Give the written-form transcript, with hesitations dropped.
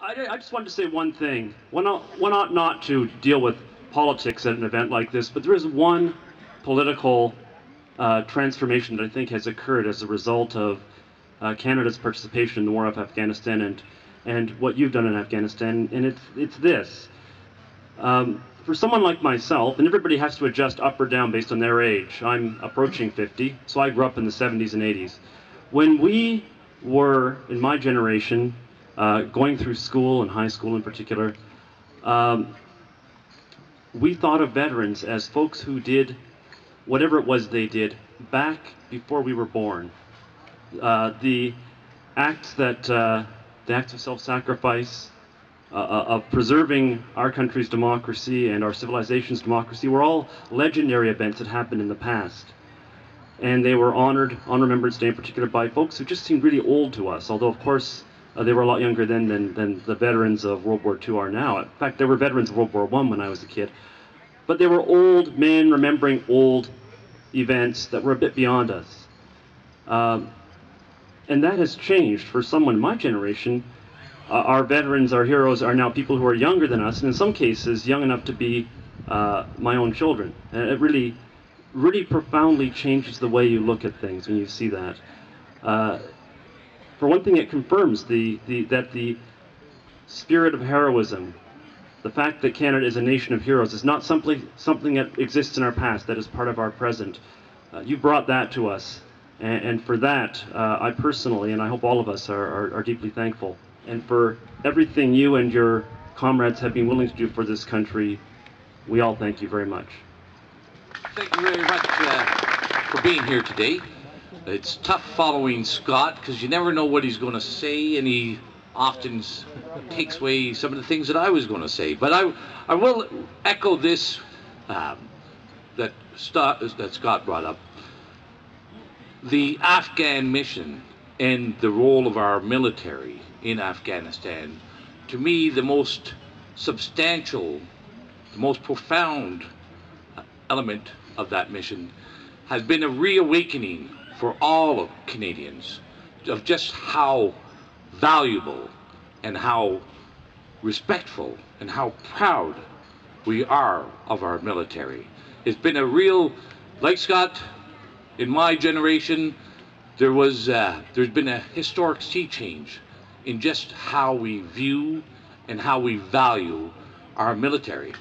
I just wanted to say one thing. One ought not to deal with politics at an event like this, but there is one political transformation that I think has occurred as a result of Canada's participation in the war of Afghanistan and what you've done in Afghanistan, and it's this. For someone like myself, and everybody has to adjust up or down based on their age. I'm approaching 50, so I grew up in the 70s and 80s. When we were, in my generation, going through school and high school in particular, um, we thought of veterans as folks who did whatever it was they did back before we were born. The acts that the acts of self-sacrifice, of preserving our country's democracy and our civilization's democracy were all legendary events that happened in the past. And they were honored on Remembrance Day in particular by folks who just seemed really old to us, although of course they were a lot younger then than the veterans of World War II are now. In fact, they were veterans of World War I when I was a kid. But they were old men remembering old events that were a bit beyond us. And that has changed for someone in my generation. Our veterans, our heroes, are now people who are younger than us, and in some cases young enough to be my own children. And it really profoundly changes the way you look at things when you see that. For one thing, it confirms that the spirit of heroism, the fact that Canada is a nation of heroes, is not simply something that exists in our past, that is part of our present. You brought that to us, and for that, I personally, and I hope all of us, are deeply thankful. And for everything you and your comrades have been willing to do for this country, we all thank you very much. Thank you very much for being here today. It's tough following Scott because you never know what he's going to say, and he often takes away some of the things that I was going to say. But I will echo this that Scott brought up. The Afghan mission and the role of our military in Afghanistan, to me, the most substantial, the most profound element of that mission has been a reawakening for all of Canadians of just how valuable and how respectful and how proud we are of our military. It's been a real, like Scott, in my generation, there's been a historic sea change in just how we view and how we value our military.